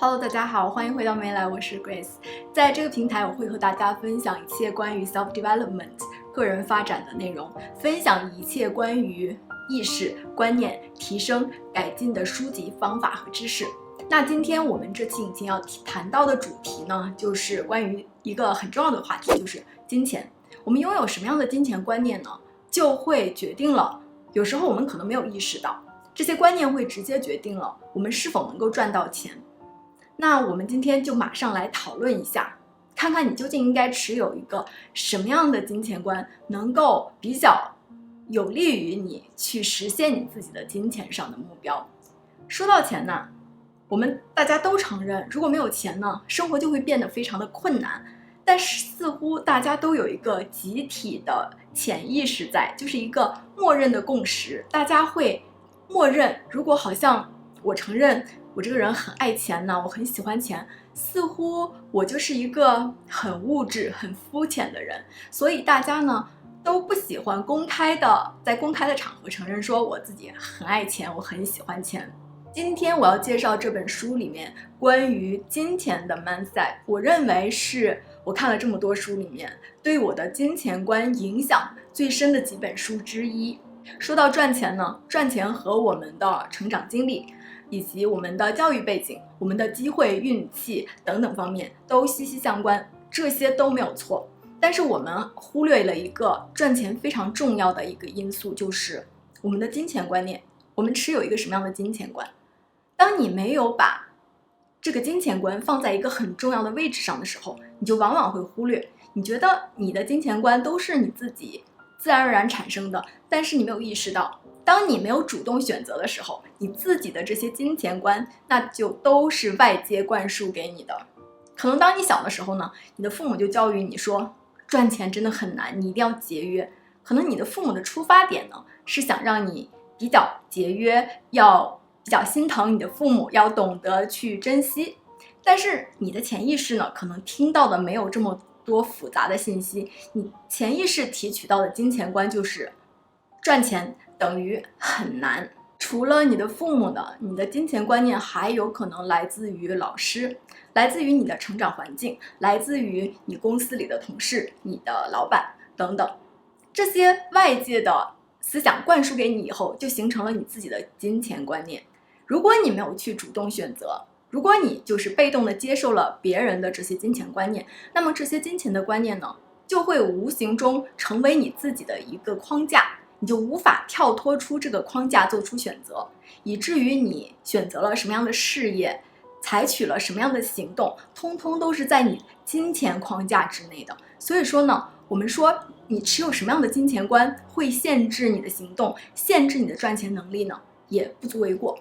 Hello， 大家好，欢迎回到没来，我是 Grace。在这个平台，我会和大家分享一切关于 self-development 个人发展的内容，分享一切关于意识、观念提升、改进的书籍、方法和知识。那今天我们这期影片要谈到的主题呢，就是关于一个很重要的话题，就是金钱。我们拥有什么样的金钱观念呢，就会决定了，有时候我们可能没有意识到，这些观念会直接决定了我们是否能够赚到钱。那我们今天就马上来讨论一下，看看你究竟应该持有一个什么样的金钱观，能够比较有利于你去实现你自己的金钱上的目标。说到钱呢，我们大家都承认，如果没有钱呢，生活就会变得非常的困难。但是似乎大家都有一个集体的潜意识在，就是一个默认的共识，大家会默认，如果好像我承认我这个人很爱钱呢，我很喜欢钱，似乎我就是一个很物质、很肤浅的人，所以大家呢都不喜欢在公开的场合承认说我自己很爱钱，我很喜欢钱。今天我要介绍这本书里面关于金钱的 mindset， 我认为是我看了这么多书里面对我的金钱观影响最深的几本书之一。说到赚钱呢，赚钱和我们的成长经历以及我们的教育背景、我们的机会、运气等等方面都息息相关，这些都没有错。但是我们忽略了一个赚钱非常重要的一个因素，就是我们的金钱观念。我们持有一个什么样的金钱观？当你没有把这个金钱观放在一个很重要的位置上的时候，你就往往会忽略。你觉得你的金钱观都是你自己自然而然产生的，但是你没有意识到，当你没有主动选择的时候，你自己的这些金钱观那就都是外界灌输给你的。可能当你小的时候呢，你的父母就教育你说赚钱真的很难，你一定要节约。可能你的父母的出发点呢，是想让你比较节约，要比较心疼你的父母，要懂得去珍惜。但是你的潜意识呢，可能听到的没有这么多复杂的信息，你潜意识提取到的金钱观就是赚钱等于很难。除了你的父母呢，你的金钱观念还有可能来自于老师，来自于你的成长环境，来自于你公司里的同事、你的老板等等。这些外界的思想灌输给你以后，就形成了你自己的金钱观念。如果你没有去主动选择，如果你就是被动的接受了别人的这些金钱观念，那么这些金钱的观念呢，就会无形中成为你自己的一个框架，你就无法跳脱出这个框架做出选择，以至于你选择了什么样的事业，采取了什么样的行动，通通都是在你金钱框架之内的。所以说呢，我们说你持有什么样的金钱观会限制你的行动，限制你的赚钱能力呢，也不足为过。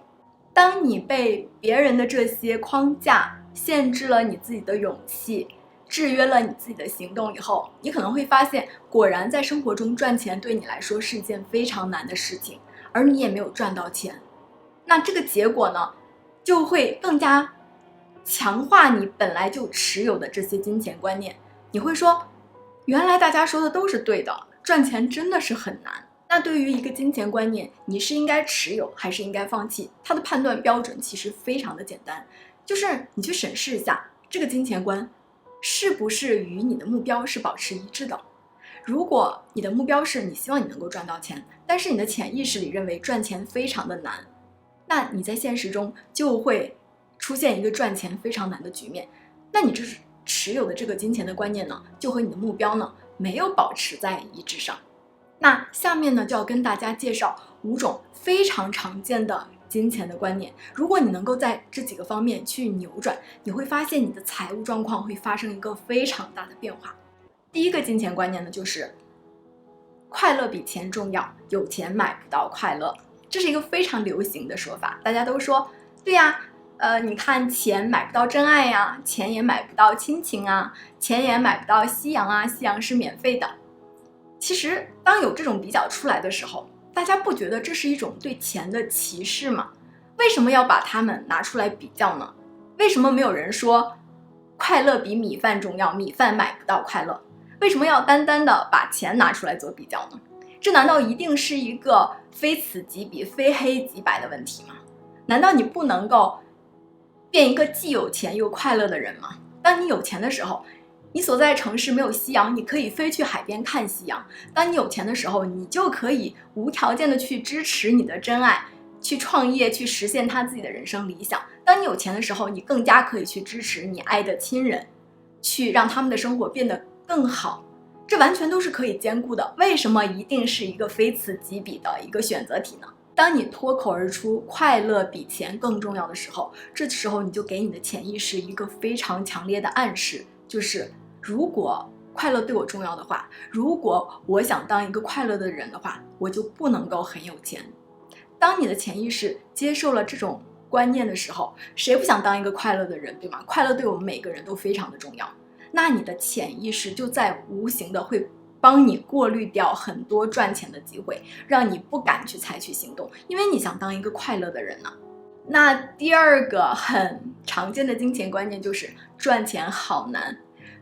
当你被别人的这些框架限制了你自己的勇气，制约了你自己的行动以后，你可能会发现，果然在生活中赚钱对你来说是一件非常难的事情，而你也没有赚到钱。那这个结果呢，就会更加强化你本来就持有的这些金钱观念。你会说，原来大家说的都是对的，赚钱真的是很难。那对于一个金钱观念，你是应该持有还是应该放弃？它的判断标准其实非常的简单，就是你去审视一下这个金钱观是不是与你的目标是保持一致的。如果你的目标是你希望你能够赚到钱，但是你的潜意识里认为赚钱非常的难，那你在现实中就会出现一个赚钱非常难的局面。那你就是持有的这个金钱的观念呢，就和你的目标呢没有保持在一致上。那下面呢，就要跟大家介绍5种非常常见的金钱的观念。如果你能够在这几个方面去扭转，你会发现你的财务状况会发生一个非常大的变化。第一个金钱观念呢，就是快乐比钱重要，有钱买不到快乐。这是一个非常流行的说法，大家都说对呀，你看钱买不到真爱呀，钱也买不到亲情啊，钱也买不到夕阳啊，夕阳是免费的。其实当有这种比较出来的时候，大家不觉得这是一种对钱的歧视吗？为什么要把它们拿出来比较呢？为什么没有人说快乐比米饭重要，米饭买不到快乐？为什么要单单的把钱拿出来做比较呢？这难道一定是一个非此即彼、非黑即白的问题吗？难道你不能够变一个既有钱又快乐的人吗？当你有钱的时候，你所在城市没有夕阳，你可以飞去海边看夕阳。当你有钱的时候，你就可以无条件的去支持你的真爱，去创业，去实现他自己的人生理想。当你有钱的时候，你更加可以去支持你爱的亲人，去让他们的生活变得更好。这完全都是可以兼顾的，为什么一定是一个非此即彼的一个选择题呢？当你脱口而出快乐比钱更重要的时候，这时候你就给你的潜意识一个非常强烈的暗示，就是如果快乐对我重要的话，如果我想当一个快乐的人的话，我就不能够很有钱。当你的潜意识接受了这种观念的时候，谁不想当一个快乐的人，对吗？快乐对我们每个人都非常的重要。那你的潜意识就在无形的会帮你过滤掉很多赚钱的机会，让你不敢去采取行动，因为你想当一个快乐的人呢。那第二个很常见的金钱观念就是赚钱好难。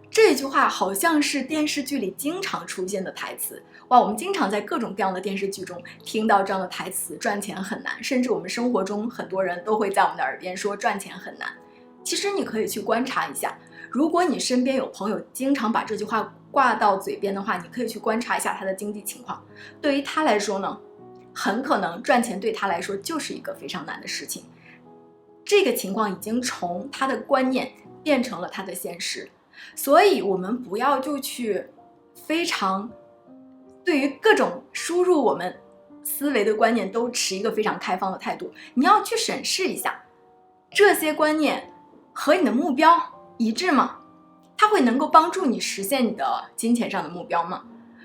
这句话好像是电视剧里经常出现的台词，哇，我们经常在各种各样的电视剧中听到这样的台词，赚钱很难，甚至我们生活中很多人都会在我们的耳边说赚钱很难。其实你可以去观察一下，如果你身边有朋友经常把这句话挂到嘴边的话，你可以去观察一下他的经济情况。对于他来说呢，很可能赚钱对他来说就是一个非常难的事情。这个情况已经从他的观念变成了他的现实。所以我们不要就去非常对于各种输入我们思维的观念都持一个非常开放的态度，你要去审视一下这些观念和你的目标一致吗？它会能够帮助你实现你的金钱上的目标吗？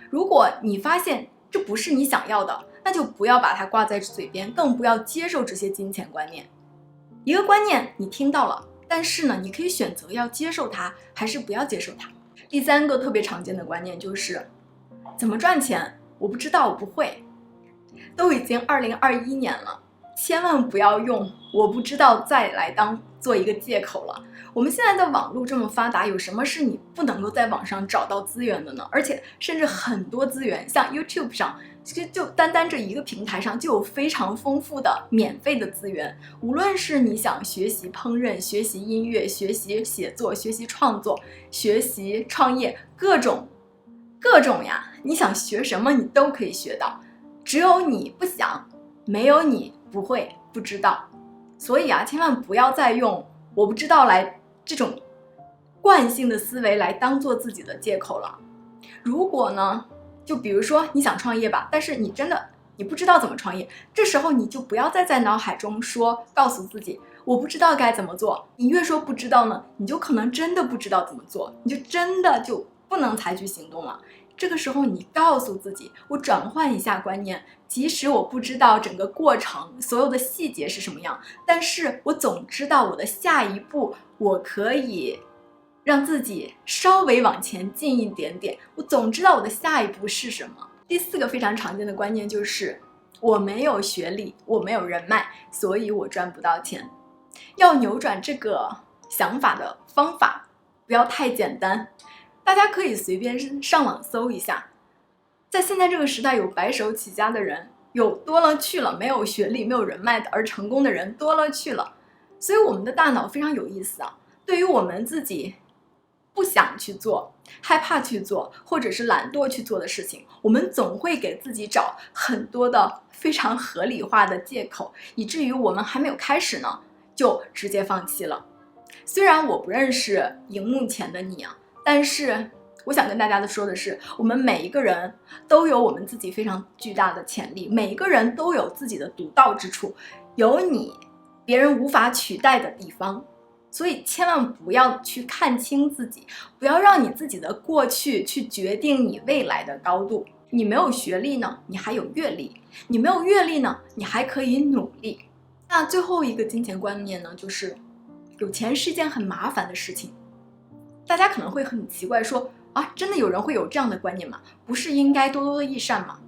如果你发现这不是你想要的，那就不要把它挂在嘴边，更不要接受这些金钱观念。一个观念你听到了，但是呢，你可以选择要接受它，还是不要接受它。第三个特别常见的观念就是怎么赚钱我不知道，我不会。都已经2021年了，千万不要用我不知道再来做一个借口了。我们现在的网络这么发达，有什么是你不能够在网上找到资源的呢？而且甚至很多资源，像 YouTube 上，其实就单这一个平台上就有非常丰富的免费的资源。无论是你想学习烹饪、学习音乐、学习写作、学习创作、学习创业，各种呀，你想学什么你都可以学到，只有你不想，没有你不会不知道。所以啊，千万不要再用我不知道来这种惯性的思维来当做自己的借口了。如果呢，就比如说你想创业吧，但是你不知道怎么创业，这时候你就不要再在脑海中告诉自己我不知道该怎么做。你越说不知道呢，你就可能真的不知道怎么做，你就真的就不能采取行动了。这个时候你告诉自己，我转换一下观念，即使我不知道整个过程所有的细节是什么样，但是我总知道我的下一步我可以让自己稍微往前进一点点，我总知道我的下一步是什么。第四个非常常见的观念就是我没有学历，我没有人脉，所以我赚不到钱。要扭转这个想法的方法不要太简单，大家可以随便上网搜一下，在现在这个时代有白手起家的人有多了去了，没有学历没有人脉的而成功的人多了去了。所以我们的大脑非常有意思啊，对于我们自己不想去做、害怕去做或者是懒惰去做的事情，我们总会给自己找很多的非常合理化的借口，以至于我们还没有开始呢就直接放弃了。虽然我不认识荧幕前的你啊，但是我想跟大家说的是，我们每一个人都有我们自己非常巨大的潜力，每一个人都有自己的独到之处，有你别人无法取代的地方。所以千万不要去看清自己，不要让你自己的过去去决定你未来的高度。你没有学历呢，你还有阅历；你没有阅历呢，你还可以努力。那最后一个金钱观念呢，就是有钱是一件很麻烦的事情。大家可能会很奇怪说啊，真的有人会有这样的观念吗？不是应该多多的益善吗？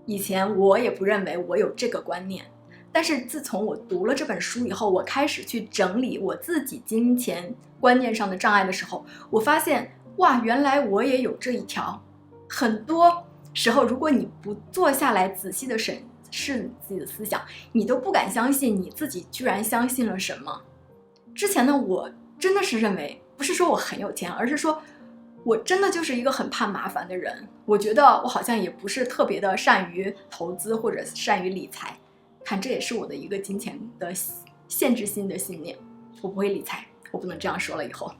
以前我也不认为我有这个观念，但是自从我读了这本书以后，我开始去整理我自己金钱观念上的障碍的时候，我发现哇，原来我也有这一条。很多时候如果你不坐下来仔细的审视你自己的思想，你都不敢相信你自己居然相信了什么。之前呢，我真的是认为，不是说我很有钱，而是说我真的就是一个很怕麻烦的人。我觉得我好像也不是特别的善于投资或者善于理财，看这也是我的一个金钱的限制性的信念。我不会理财，我不能这样说了。以后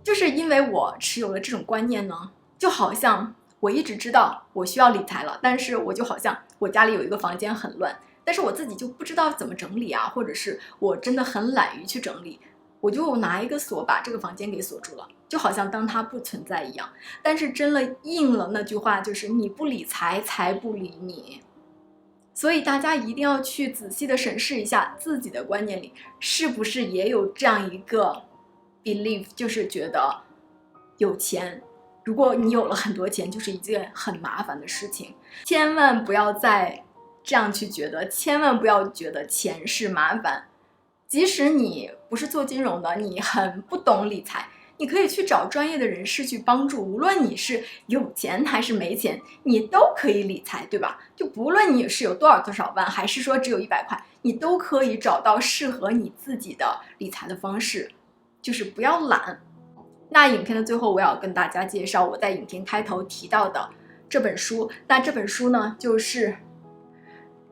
就是因为我持有了这种观念呢，就好像我一直知道我需要理财了，但是我就好像我家里有一个房间很乱，但是我自己就不知道怎么整理啊，或者是我真的很懒于去整理，我就拿一个锁把这个房间给锁住了，就好像当它不存在一样。但是真的应了那句话，就是你不理财，财不理你。所以大家一定要去仔细的审视一下自己的观念里是不是也有这样一个 belief， 就是觉得有钱，如果你有了很多钱就是一件很麻烦的事情。千万不要再这样去觉得，千万不要觉得钱是麻烦。即使你不是做金融的，你很不懂理财，你可以去找专业的人士去帮助，无论你是有钱还是没钱，你都可以理财，对吧？就不论你是有多少万，还是说只有100块，你都可以找到适合你自己的理财的方式，就是不要懒。那影片的最后，我要跟大家介绍我在影片开头提到的这本书。那这本书呢，就是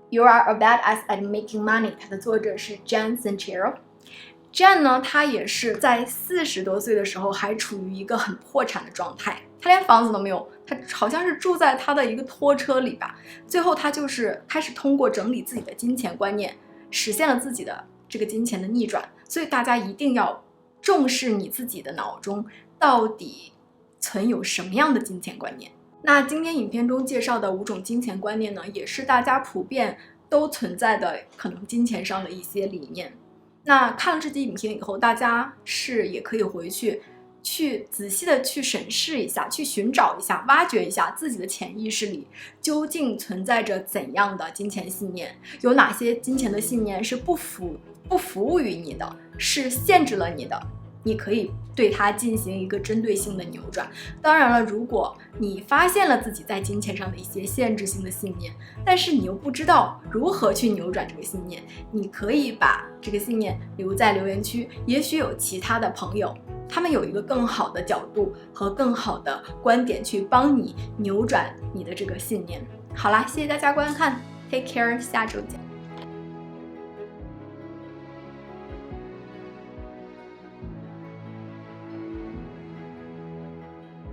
You are a badass at making money， 它的作者是 Jen Sincero。Jen 呢，她也是在40多岁的时候还处于一个很破产的状态，她连房子都没有，她好像是住在她的一个拖车里吧。最后她就是开始通过整理自己的金钱观念，实现了自己的这个金钱的逆转。所以大家一定要重视你自己的脑中到底存有什么样的金钱观念。那今天影片中介绍的5种金钱观念呢，也是大家普遍都存在的可能金钱上的一些理念。那看了这集影片以后，大家也可以回去仔细的去审视一下，去寻找一下，挖掘一下自己的潜意识里究竟存在着怎样的金钱信念，有哪些金钱的信念是不服务于你的，是限制了你的，你可以对它进行一个针对性的扭转。当然了，如果你发现了自己在金钱上的一些限制性的信念，但是你又不知道如何去扭转这个信念，你可以把这个信念留在留言区，也许有其他的朋友，他们有一个更好的角度和更好的观点去帮你扭转你的这个信念。好啦，谢谢大家观看 ，Take care， 下周见。